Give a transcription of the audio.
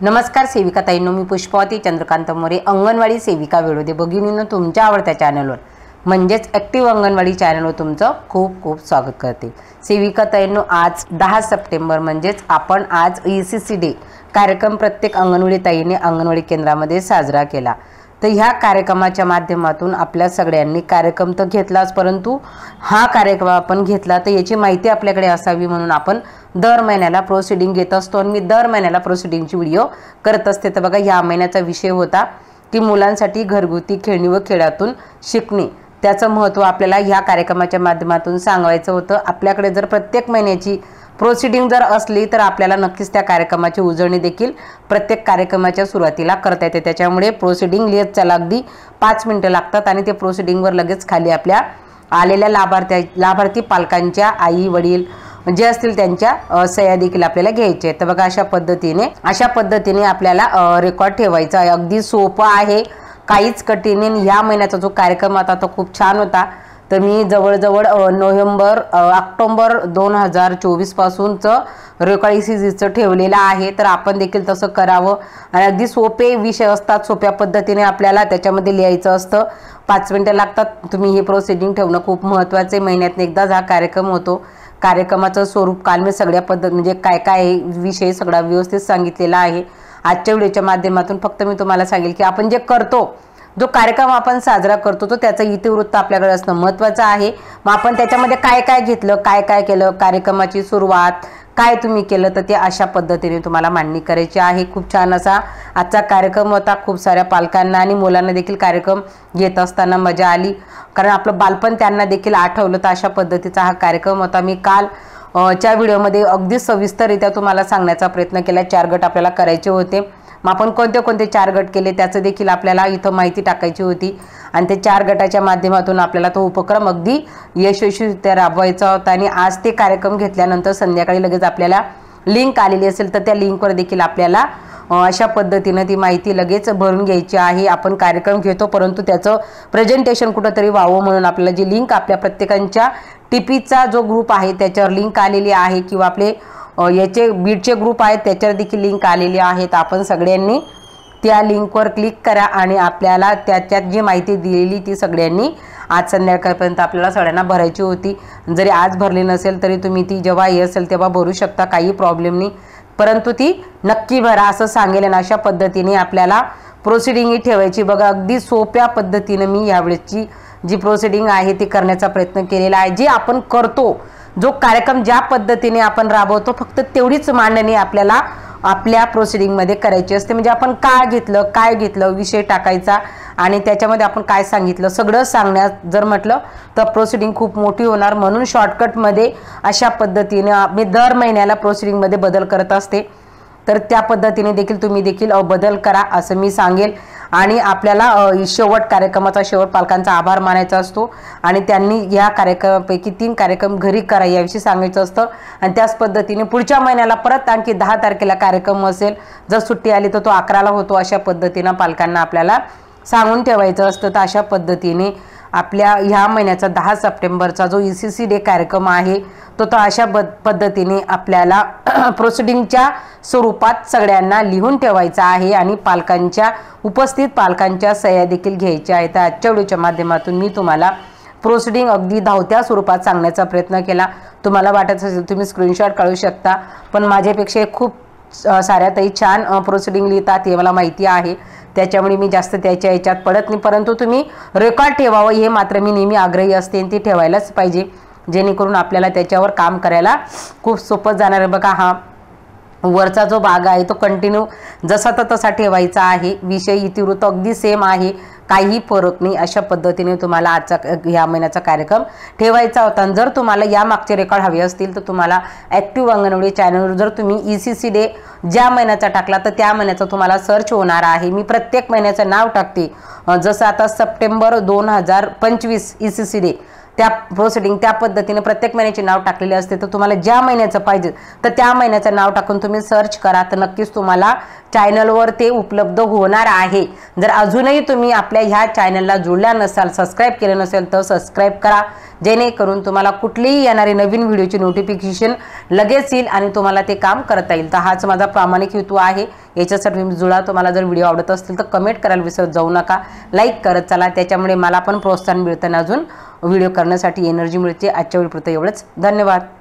नमस्कार सेविका ताईंनो, मी पुष्पावती चंद्रकांत मोरे, अंगणवाडी सेविका वेळोदे भगिनींनो, तुमच्या आवडत्या चॅनलवर म्हणजेच ॲक्टिव्ह अंगणवाडी चॅनलवर तुमचं खूप खूप स्वागत करते। सेविका ताईंनो, आज 10 सप्टेंबर म्हणजेच आपण आज ECC डे कार्यक्रम प्रत्येक अंगणवाडी ताईने अंगणवाडी केंद्रामध्ये साजरा केला। तर ह्या कार्यक्रमाच्या माध्यमातून आपल्या सगळ्यांनी कार्यक्रम तर घेतलाच, परंतु हा कार्यक्रम आपण घेतला तर याची माहिती आपल्याकडे असावी म्हणून आपण दर महिन्याला प्रोसिडिंग घेत असतो आणि मी दर महिन्याला प्रोसिडिंगची व्हिडिओ करत असते। तर बघा, या महिन्याचा विषय होता की मुलांसाठी घरगुती खेळणी व खेळातून शिकणे, त्याचं महत्त्व आपल्याला ह्या कार्यक्रमाच्या माध्यमातून सांगायचं होतं। आपल्याकडे जर प्रत्येक महिन्याची प्रोसिडिंग जर असली तर आपल्याला नक्कीच त्या कार्यक्रमाची उजळणी देखील प्रत्येक कार्यक्रमाच्या सुरुवातीला करता येते। त्याच्यामुळे प्रोसिडिंग लिहित चला, अगदी 5 मिनिटं लागतात आणि ते प्रोसिडिंगवर लगेच खाली आपल्या आलेल्या लाभार्थी पालकांच्या आई वडील जे असतील त्यांच्या सह्या देखील आपल्याला घ्यायचे। तर बघा, अशा पद्धतीने आपल्याला रेकॉर्ड ठेवायचा आहे। अगदी सोपं आहे, काहीच कठीण नाही। या महिन्याचा जो कार्यक्रम होता तो खूप छान होता। तर मी जवळजवळ ऑक्टोबर 2024 पासूनचं रेकॉर्ड ECCचं ठेवलेलं आहे। तर आपण देखील तसं करावं आणि अगदी सोपे विषय असतात, सोप्या पद्धतीने आपल्याला त्याच्यामध्ये लिहायचं असतं। 5 मिनिटं लागतात। तुम्ही हे प्रोसिडिंग ठेवणं खूप महत्त्वाचे। महिन्यातून एकदाच हा कार्यक्रम होतो। कार्यक्रमाचं स्वरूप काल मी सगळ्या म्हणजे काय काय विषय सगळा व्यवस्थित सांगितलेला आहे। आजच्या व्हिडिओच्या माध्यमातून फक्त मी तुम्हाला सांगेल की आपण जे करतो, जो कार्यक्रम आपण साजरा करतो तो त्याचं इतिवृत्त आपल्याकडे असणं महत्त्वाचं आहे। मग आपण त्याच्यामध्ये काय काय घेतलं, काय काय केलं, कार्यक्रमाची सुरुवात काय तुम्ही केलं, तर ते अशा पद्धतीने तुम्हाला मांडणी करायची आहे। खूप छान असा आजचा कार्यक्रम होता। खूप साऱ्या पालकांना आणि मुलांना देखील कार्यक्रम घेत असताना मजा आली, कारण आपलं बालपण त्यांना देखील आठवलं। तर अशा पद्धतीचा हा कार्यक्रम होता। मी काल च्या व्हिडिओमध्ये अगदी सविस्तररित्या तुम्हाला सांगण्याचा प्रयत्न केला। 4 गट आपल्याला करायचे होते। मग आपण कोणते कोणते 4 गट केले त्याचं देखील आपल्याला इथं माहिती टाकायची होती आणि ते 4 गटाच्या माध्यमातून आपल्याला तो उपक्रम अगदी यशस्वीरित्या राबवायचा होता। आणि आज ते कार्यक्रम घेतल्यानंतर संध्याकाळी लगेच आपल्याला लिंक आलेली असेल तर त्या लिंकवर देखील आपल्याला अशा पद्धतीने ती माहिती लगेच भरून घ्यायची आहे। आपण कार्यक्रम घेतो परंतु त्याचं प्रेझेंटेशन कुठंतरी व्हावं म्हणून आपल्याला जी लिंक आपल्या प्रत्येकांच्या टीपीचा जो ग्रुप आहे त्याच्यावर लिंक आलेली आहे, किंवा आपले याचे बीडचे ग्रुप आहेत त्याच्यावर देखील लिंक आलेली आहे। तर आपण सगळ्यांनी त्या लिंकवर क्लिक करा आणि आपल्याला त्याच्यात जी माहिती दिलेली ती सगळ्यांनी आज संध्याकाळपर्यंत आपल्याला सगळ्यांना भरायची होती। जरी आज भरली नसेल तरी तुम्ही ती जेव्हा असेल तेव्हा भरू शकता, काही प्रॉब्लेम नाही, परंतु ती नक्की भरा असं सांगेल। आणि अशा पद्धतीने आपल्याला प्रोसिडिंग ही ठेवायची। बघा, अगदी सोप्या पद्धतीने मी यावेळेची जी प्रोसिडिंग आहे ती करण्याचा प्रयत्न केलेला आहे। जे आपण करतो, जो कार्यक्रम ज्या पद्धतीने आपण राबवतो, फक्त तेवढीच मांडणी आपल्याला आपल्या प्रोसिडिंगमध्ये करायची असते। म्हणजे आपण काय घेतलं विषय टाकायचा आणि त्याच्यामध्ये आपण काय सांगितलं सगळं सांगण्यात जर म्हटलं तर प्रोसिडिंग खूप मोठी होणार। म्हणून शॉर्टकटमध्ये अशा पद्धतीने मी दर महिन्याला प्रोसिडिंगमध्ये बदल करत असते। तर त्या पद्धतीने देखील तुम्ही देखील बदल करा असं मी सांगेल। आणि आपल्याला कार्यक्रमाचा शेवट पालकांचा आभार मानायचा असतो आणि त्यांनी या कार्यक्रमापैकी 3 कार्यक्रम घरी करा याविषयी सांगायचं असतं। आणि त्याच पद्धतीने पुढच्या महिन्याला परत आणखी 10 तारखेला कार्यक्रम असेल, जर सुट्टी आली तर तो 11ला होतो। अशा पद्धतीने पालकांना आपल्याला सांगून ठेवायचं असतं। तर अशा पद्धतीने आपल्या ह्या महिन्याचा 10 सप्टेंबरचा जो ECC डे कार्यक्रम आहे तो अशा पद्धतीने आपल्याला प्रोसिडिंगच्या स्वरूपात सगळ्यांना लिहून ठेवायचा आहे आणि उपस्थित पालकांच्या सह्या देखील घ्यायच्या आहेत। तर आजच्या व्हिडिओच्या माध्यमातून मी तुम्हाला प्रोसिडिंग अगदी धावत्या स्वरूपात सांगण्याचा प्रयत्न केला। तुम्हाला वाटत असेल तुम्ही स्क्रीनशॉट काढू शकता, पण माझ्यापेक्षा खूप साऱ्या ताई छान प्रोसिडिंग लिहितात हे मला माहिती आहे। त्याच्यामुळे मी जास्त त्याच्या याच्यात पडत नाही, परंतु तुम्ही रेकॉर्ड ठेवावं हे मात्र मी नेहमी आग्रही असते आणि ती ठेवायलाच पाहिजे, जेणेकरून आपल्याला त्याच्यावर काम करायला खूप सोपं जाणार आहे। बघा, हा वरचा जो भाग आहे तो कंटिन्यू जसा तसा ठेवायचा आहे। विषय इतिवृत्त अगदी सेम आहे, काही फरक नाही। अशा पद्धतीने तुम्हाला आजचा ह्या महिन्याचा कार्यक्रम ठेवायचा होता। जर तुम्हाला या मागचे रेकॉर्ड हवे असतील तर तुम्हाला ॲक्टिव्ह अंगणवाडी चॅनलवर जर तुम्ही ECC डे ज्या महिन्याचा टाकला तर त्या महिन्याचा तुम्हाला सर्च होणार आहे। मी प्रत्येक महिन्याचं नाव टाकते, जसं आता सप्टेंबर 2025 ECC डे त्या प्रोसिडिंग त्या पद्धतीने प्रत्येक महिन्याचे नाव टाकलेले असते। तर तुम्हाला ज्या महिन्याचं पाहिजे तर त्या महिन्याचं नाव टाकून तुम्ही सर्च करा, तर नक्कीच तुम्हाला चॅनलवर ते उपलब्ध होणार आहे। जर अजूनही तुम्ही आपल्या ह्या चॅनलला जोडल्या नसाल, सबस्क्राईब केलं नसेल तर सबस्क्राईब करा, जेणेकरून तुम्हाला कुठलीही येणारी नवीन व्हिडिओची नोटिफिकेशन लगेच येईल आणि तुम्हाला ते काम करता येईल। तर हाच माझा प्रामाणिक हेतू आहे। याच्यासाठी तुम्ही जुळा। तुम्हाला जर व्हिडिओ आवडत असतील तर कमेंट करायला विसरत जाऊ नका, लाईक करत चला, त्याच्यामुळे मला पण प्रोत्साहन मिळतं, अजून व्हिडिओ करण्यासाठी एनर्जी मिळते। आजच्या व्हिडिओपुरतं एवढंच, धन्यवाद।